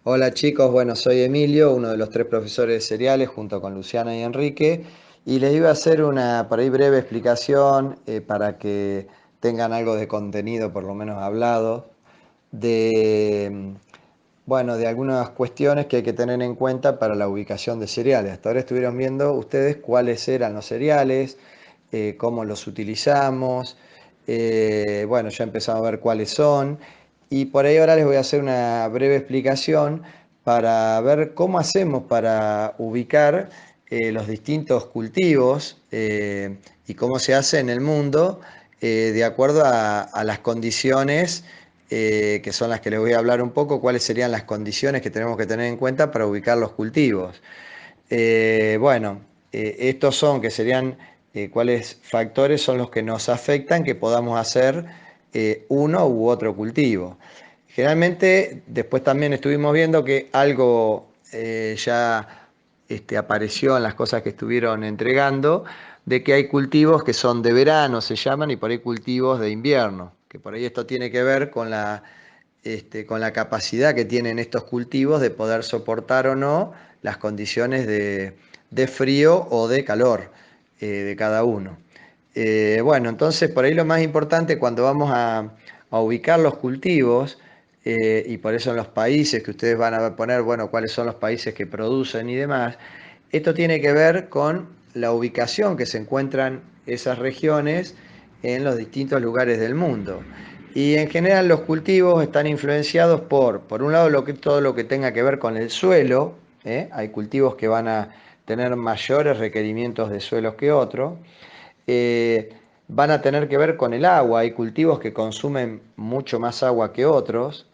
Hola chicos, bueno, soy Emilio, uno de los tres profesores de cereales junto con Luciana y Enrique, y les iba a hacer una por ahí breve explicación para que tengan algo de contenido, por lo menos hablado, de, bueno, de algunas cuestiones que hay que tener en cuenta para la ubicación de cereales. Hasta ahora estuvieron viendo ustedes cuáles eran los cereales, cómo los utilizamos, bueno, ya empezamos a ver cuáles son. Y por ahí ahora les voy a hacer una breve explicación para ver cómo hacemos para ubicar los distintos cultivos y cómo se hace en el mundo de acuerdo a las condiciones que son las que les voy a hablar un poco, cuáles serían las condiciones que tenemos que tener en cuenta para ubicar los cultivos. Bueno, estos son, que serían cuáles factores son los que nos afectan que podamos hacer uno u otro cultivo. Generalmente, después también estuvimos viendo que algo ya apareció en las cosas que estuvieron entregando, de que hay cultivos que son de verano, se llaman, y por ahí cultivos de invierno, que por ahí esto tiene que ver con la capacidad que tienen estos cultivos de poder soportar o no las condiciones de frío o de calor de cada uno. Bueno, entonces por ahí lo más importante cuando vamos a ubicar los cultivos, y por eso en los países que ustedes van a poner, bueno, cuáles son los países que producen y demás, esto tiene que ver con la ubicación que se encuentran esas regiones en los distintos lugares del mundo. Y en general los cultivos están influenciados por un lado, todo lo que tenga que ver con el suelo. Hay cultivos que van a tener mayores requerimientos de suelos que otros. Eh, Van a tener que ver con el agua. Hay cultivos que consumen mucho más agua que otros.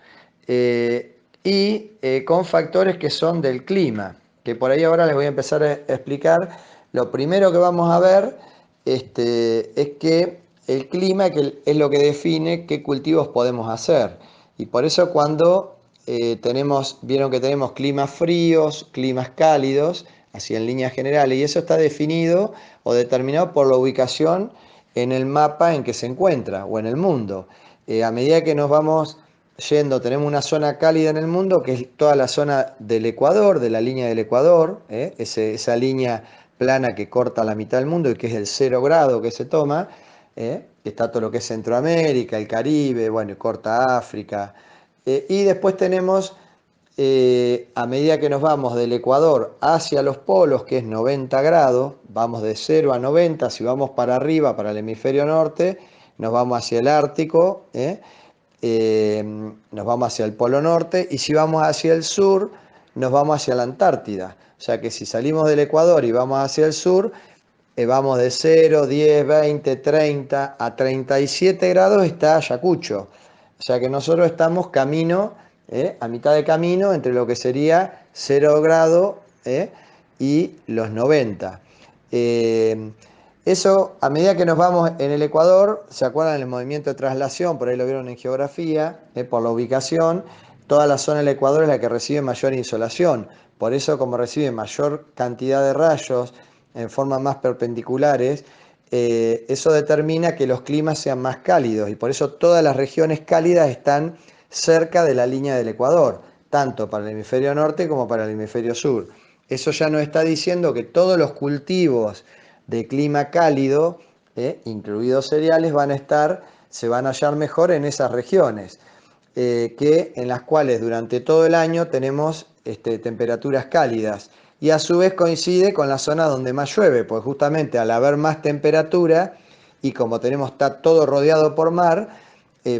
Y con factores que son del clima, que por ahí ahora les voy a empezar a explicar. Lo primero que vamos a ver es que el clima es lo que define qué cultivos podemos hacer. Y por eso cuando vieron que tenemos climas fríos, climas cálidos, así en líneas generales, y eso está definido o determinado por la ubicación en el mapa en que se encuentra o en el mundo. A medida que nos vamos yendo, tenemos una zona cálida en el mundo que es toda la zona del Ecuador, de la línea del Ecuador, esa línea plana que corta la mitad del mundo y que es el 0 grado que se toma. Está todo lo que es Centroamérica, el Caribe, bueno, y corta África. Y después tenemos, a medida que nos vamos del Ecuador hacia los polos, que es 90 grados, vamos de 0 a 90, si vamos para arriba, para el hemisferio norte, nos vamos hacia el Ártico, nos vamos hacia el Polo Norte, y si vamos hacia el sur, nos vamos hacia la Antártida. O sea que si salimos del Ecuador y vamos hacia el sur, vamos de 0, 10, 20, 30 a 37 grados está Ayacucho. O sea que nosotros estamos a mitad de camino entre lo que sería 0 grado y los 90. Eh, Eso, a medida que nos vamos en el Ecuador, ¿se acuerdan del movimiento de traslación? Por ahí lo vieron en geografía, por la ubicación. Toda la zona del Ecuador es la que recibe mayor insolación. Por eso, como recibe mayor cantidad de rayos en formas más perpendiculares, eso determina que los climas sean más cálidos, y por eso todas las regiones cálidas están cerca de la línea del Ecuador, tanto para el hemisferio norte como para el hemisferio sur. Eso ya nos está diciendo que todos los cultivos de clima cálido, incluidos cereales, se van a hallar mejor en esas regiones, en las cuales durante todo el año tenemos temperaturas cálidas, y a su vez coincide con la zona donde más llueve, pues justamente al haber más temperatura y como está todo rodeado por mar,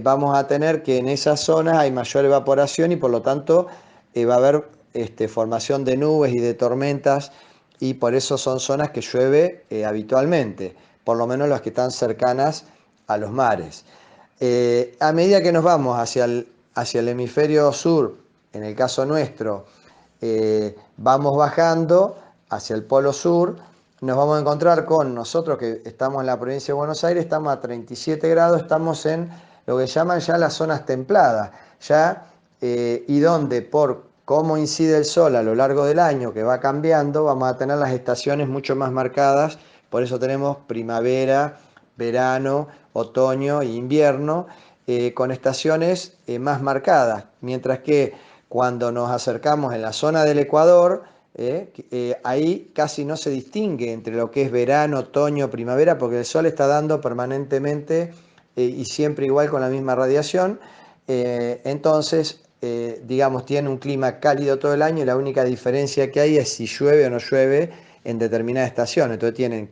vamos a tener que en esas zonas hay mayor evaporación y por lo tanto va a haber formación de nubes y de tormentas, y por eso son zonas que llueve habitualmente, por lo menos las que están cercanas a los mares. A medida que nos vamos hacia el hemisferio sur, en el caso nuestro, vamos bajando hacia el polo sur, nos vamos a encontrar con nosotros que estamos en la provincia de Buenos Aires, estamos a 37 grados, estamos en lo que llaman ya las zonas templadas, y donde por cómo incide el sol a lo largo del año, que va cambiando, vamos a tener las estaciones mucho más marcadas. Por eso tenemos primavera, verano, otoño e invierno, con estaciones más marcadas, mientras que Cuando nos acercamos en la zona del Ecuador, ahí casi no se distingue entre lo que es verano, otoño, primavera, porque el sol está dando permanentemente y siempre igual con la misma radiación. Entonces, digamos, tiene un clima cálido todo el año y la única diferencia que hay es si llueve o no llueve en determinada estación. Entonces tienen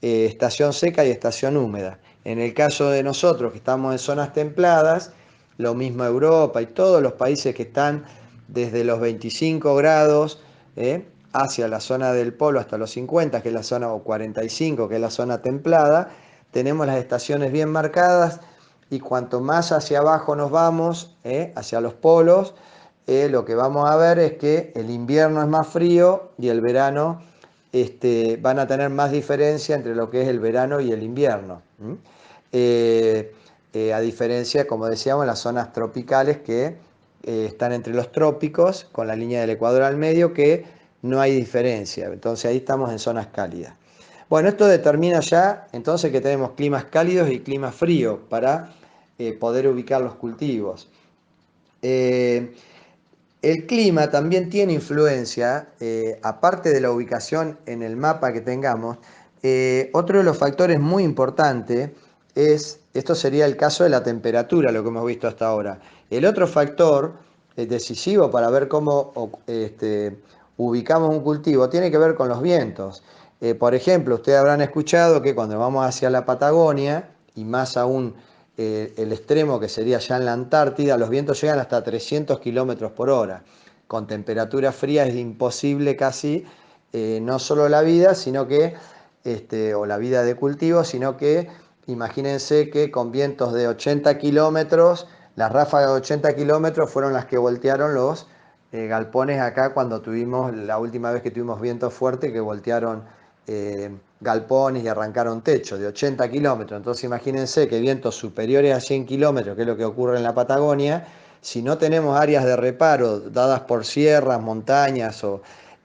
estación seca y estación húmeda. En el caso de nosotros, que estamos en zonas templadas, lo mismo Europa y todos los países que están desde los 25 grados hacia la zona del polo hasta los 50, que es la zona, o 45, que es la zona templada, tenemos las estaciones bien marcadas y cuanto más hacia abajo nos vamos, hacia los polos, lo que vamos a ver es que el invierno es más frío y el verano van a tener más diferencia entre lo que es el verano y el invierno. A diferencia, como decíamos, las zonas tropicales que están entre los trópicos, con la línea del Ecuador al medio, que no hay diferencia. Entonces ahí estamos en zonas cálidas. Bueno, esto determina ya entonces que tenemos climas cálidos y climas fríos para poder ubicar los cultivos. El clima también tiene influencia, aparte de la ubicación en el mapa que tengamos, otro de los factores muy importantes es, esto sería el caso de la temperatura, lo que hemos visto hasta ahora. El otro factor decisivo para ver cómo ubicamos un cultivo tiene que ver con los vientos. Por ejemplo, ustedes habrán escuchado que cuando vamos hacia la Patagonia, y más aún el extremo que sería ya en la Antártida, los vientos llegan hasta 300 kilómetros por hora. Con temperatura fría es imposible casi, no solo la vida, sino que, o la vida de cultivo, sino que imagínense que con vientos de 80 kilómetros, las ráfagas de 80 kilómetros fueron las que voltearon los galpones acá cuando tuvimos, la última vez que tuvimos vientos fuertes, que voltearon galpones y arrancaron techo de 80 kilómetros. Entonces imagínense que vientos superiores a 100 kilómetros, que es lo que ocurre en la Patagonia, si no tenemos áreas de reparo dadas por sierras, montañas,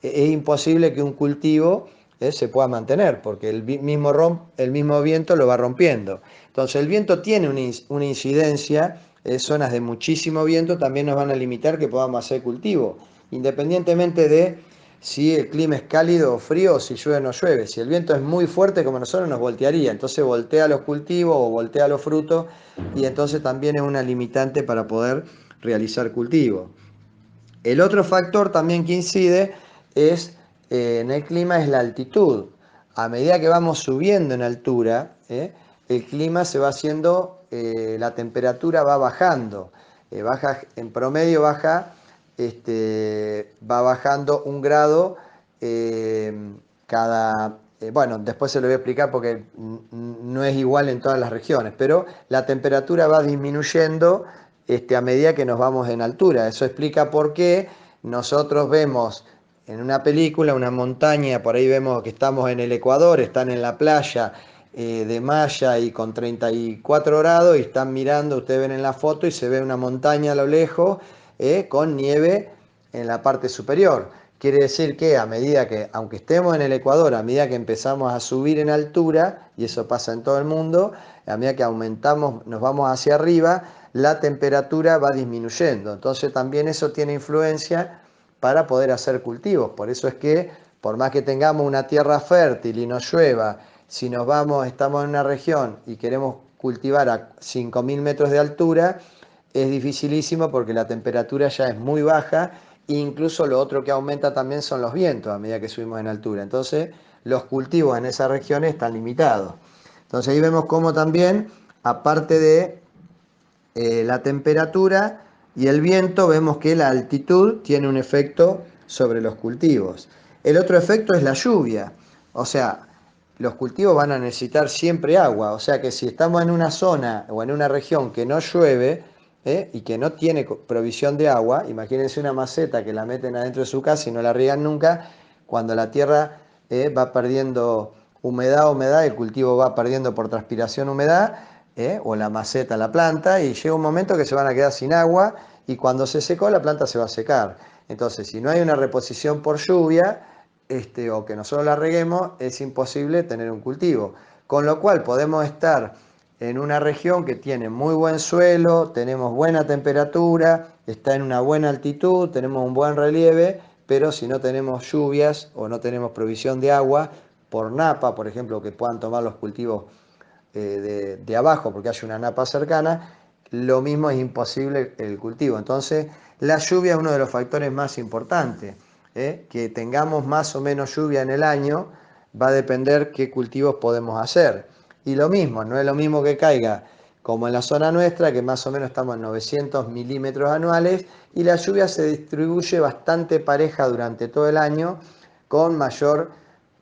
es imposible que un cultivo se pueda mantener, porque el mismo viento lo va rompiendo. Entonces el viento tiene una incidencia, zonas de muchísimo viento también nos van a limitar que podamos hacer cultivo, independientemente de si el clima es cálido o frío, o si llueve o no llueve. Si el viento es muy fuerte como nosotros nos voltearía, entonces voltea los cultivos o voltea los frutos y entonces también es una limitante para poder realizar cultivo. El otro factor también que incide es en el clima es la altitud. A medida que vamos subiendo en altura, el clima se va haciendo, la temperatura va bajando. Baja, en promedio va bajando 1 grado bueno, después se lo voy a explicar porque no es igual en todas las regiones, pero la temperatura va disminuyendo a medida que nos vamos en altura. Eso explica por qué nosotros vemos en una película una montaña, por ahí vemos que estamos en el Ecuador, están en la playa de Maya y con 34 grados y están mirando, ustedes ven en la foto y se ve una montaña a lo lejos con nieve en la parte superior. Quiere decir que a medida que, aunque estemos en el Ecuador, a medida que empezamos a subir en altura, y eso pasa en todo el mundo, a medida que aumentamos, nos vamos hacia arriba, la temperatura va disminuyendo. Entonces también eso tiene influencia para poder hacer cultivos. Por eso es que, por más que tengamos una tierra fértil y no llueva, si estamos en una región y queremos cultivar a 5.000 metros de altura, es dificilísimo porque la temperatura ya es muy baja. Incluso lo otro que aumenta también son los vientos a medida que subimos en altura. Entonces, los cultivos en esas regiones están limitados. Entonces, ahí vemos cómo también, aparte de la temperatura y el viento, vemos que la altitud tiene un efecto sobre los cultivos. El otro efecto es la lluvia. O sea, los cultivos van a necesitar siempre agua. O sea que si estamos en una zona o en una región que no llueve, y que no tiene provisión de agua, imagínense una maceta que la meten adentro de su casa y no la riegan nunca, cuando la tierra va perdiendo humedad, el cultivo va perdiendo por transpiración humedad, o la maceta, la planta, y llega un momento que se van a quedar sin agua y cuando se secó la planta se va a secar. Entonces, si no hay una reposición por lluvia, o que nosotros la reguemos, es imposible tener un cultivo. Con lo cual podemos estar en una región que tiene muy buen suelo, tenemos buena temperatura, está en una buena altitud, tenemos un buen relieve, pero si no tenemos lluvias o no tenemos provisión de agua por napa, por ejemplo, que puedan tomar los cultivos de abajo porque hay una napa cercana, lo mismo es imposible el cultivo. Entonces, la lluvia es uno de los factores más importantes. Que tengamos más o menos lluvia en el año va a depender qué cultivos podemos hacer. Y lo mismo, no es lo mismo que caiga como en la zona nuestra, que más o menos estamos en 900 milímetros anuales, y la lluvia se distribuye bastante pareja durante todo el año, con mayor,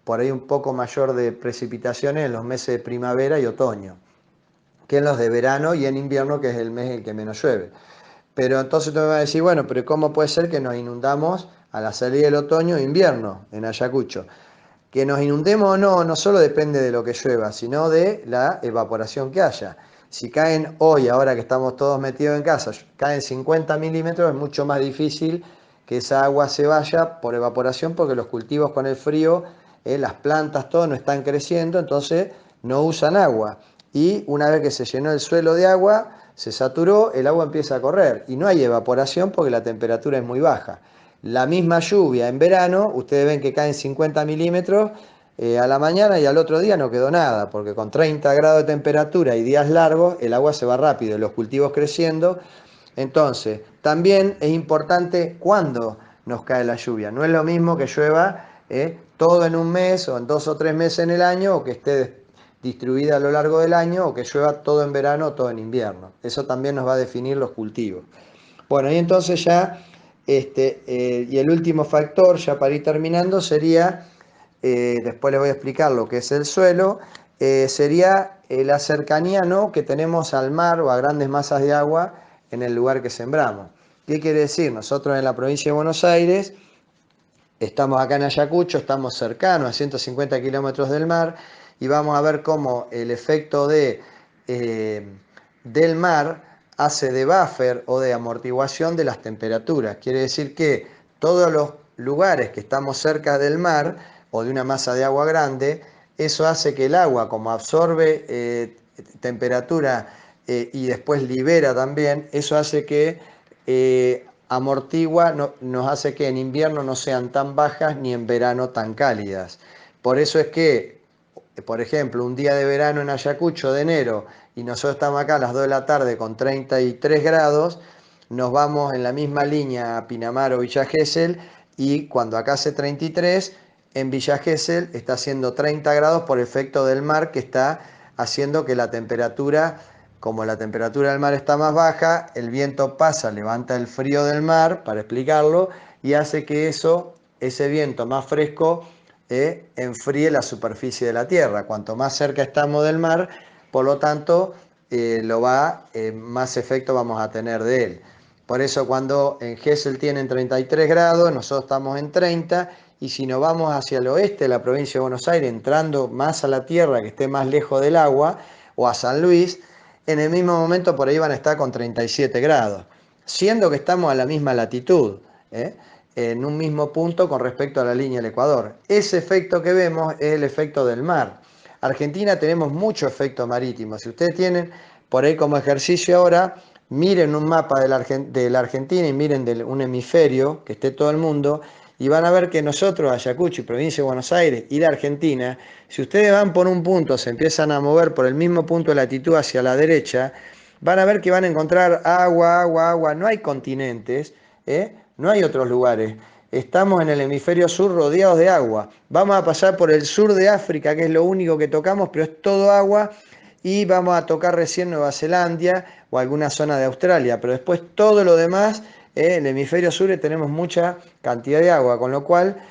por ahí un poco mayor de precipitaciones en los meses de primavera y otoño, que en los de verano y en invierno, que es el mes en el que menos llueve. Pero entonces tú me vas a decir, bueno, pero ¿cómo puede ser que nos inundamos a la salida del otoño e invierno en Ayacucho? Que nos inundemos o no, no solo depende de lo que llueva, sino de la evaporación que haya. Si caen hoy, ahora que estamos todos metidos en casa, caen 50 milímetros, es mucho más difícil que esa agua se vaya por evaporación, porque los cultivos con el frío, las plantas, todo no están creciendo, entonces no usan agua. Y una vez que se llenó el suelo de agua, se saturó, el agua empieza a correr y no hay evaporación porque la temperatura es muy baja. La misma lluvia en verano, ustedes ven que caen 50 milímetros a la mañana y al otro día no quedó nada, porque con 30 grados de temperatura y días largos, el agua se va rápido, los cultivos creciendo. Entonces, también es importante cuándo nos cae la lluvia. No es lo mismo que llueva todo en un mes o en 2 o 3 meses en el año, o que esté distribuida a lo largo del año, o que llueva todo en verano o todo en invierno. Eso también nos va a definir los cultivos. Bueno, y entonces ya, y el último factor, ya para ir terminando, sería, después les voy a explicar lo que es el suelo, sería la cercanía, ¿no?, que tenemos al mar o a grandes masas de agua en el lugar que sembramos. ¿Qué quiere decir? Nosotros en la provincia de Buenos Aires estamos acá en Ayacucho, estamos cercanos a 150 kilómetros del mar, y vamos a ver cómo el efecto del mar hace de buffer o de amortiguación de las temperaturas. Quiere decir que todos los lugares que estamos cerca del mar o de una masa de agua grande, eso hace que el agua, como absorbe temperatura y después libera también, eso hace que amortigua, nos hace que en invierno no sean tan bajas ni en verano tan cálidas. Por eso es que, por ejemplo, un día de verano en Ayacucho de enero y nosotros estamos acá a las 2 de la tarde con 33 grados, nos vamos en la misma línea a Pinamar o Villa Gesell, y cuando acá hace 33, en Villa Gesell está haciendo 30 grados por efecto del mar, que está haciendo que la temperatura, como la temperatura del mar está más baja, el viento pasa, levanta el frío del mar, para explicarlo, y hace que ese viento más fresco enfríe la superficie de la Tierra. Cuanto más cerca estamos del mar, por lo tanto, más efecto vamos a tener de él. Por eso cuando en Gesell tienen 33 grados, nosotros estamos en 30, y si nos vamos hacia el oeste de la provincia de Buenos Aires, entrando más a la tierra, que esté más lejos del agua, o a San Luis, en el mismo momento por ahí van a estar con 37 grados, siendo que estamos a la misma latitud, en un mismo punto con respecto a la línea del Ecuador. Ese efecto que vemos es el efecto del mar. Argentina tenemos mucho efecto marítimo. Si ustedes tienen por ahí como ejercicio ahora, miren un mapa de la Argentina y miren de un hemisferio, que esté todo el mundo, y van a ver que nosotros, Ayacucho, provincia de Buenos Aires y la Argentina, si ustedes van por un punto, se empiezan a mover por el mismo punto de latitud hacia la derecha, van a ver que van a encontrar agua, agua, agua. No hay continentes, no hay otros lugares. Estamos en el hemisferio sur rodeados de agua. Vamos a pasar por el sur de África, que es lo único que tocamos, pero es todo agua, y vamos a tocar recién Nueva Zelanda o alguna zona de Australia, pero después todo lo demás, en el hemisferio sur tenemos mucha cantidad de agua, con lo cual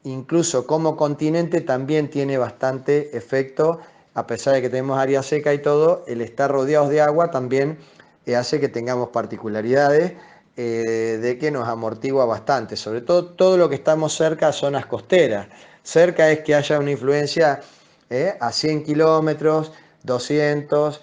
incluso como continente también tiene bastante efecto, a pesar de que tenemos área seca y todo, el estar rodeados de agua también hace que tengamos particularidades de que nos amortigua bastante, sobre todo lo que estamos cerca a zonas costeras. Cerca es que haya una influencia a 100 kilómetros, 200,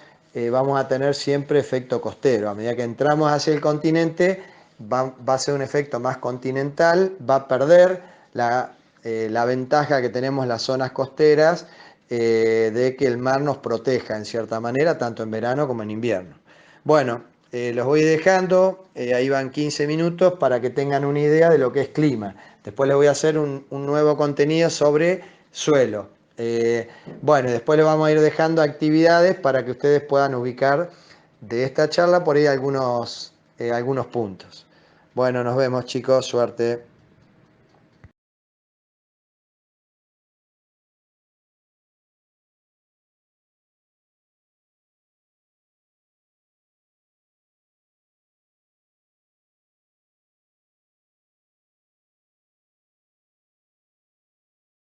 vamos a tener siempre efecto costero. A medida que entramos hacia el continente, va a ser un efecto más continental, va a perder la ventaja que tenemos las zonas costeras de que el mar nos proteja en cierta manera, tanto en verano como en invierno. Bueno, los voy dejando, ahí van 15 minutos para que tengan una idea de lo que es clima. Después les voy a hacer un nuevo contenido sobre suelo. Bueno, después les vamos a ir dejando actividades para que ustedes puedan ubicar de esta charla por ahí algunos puntos. Bueno, nos vemos chicos, suerte.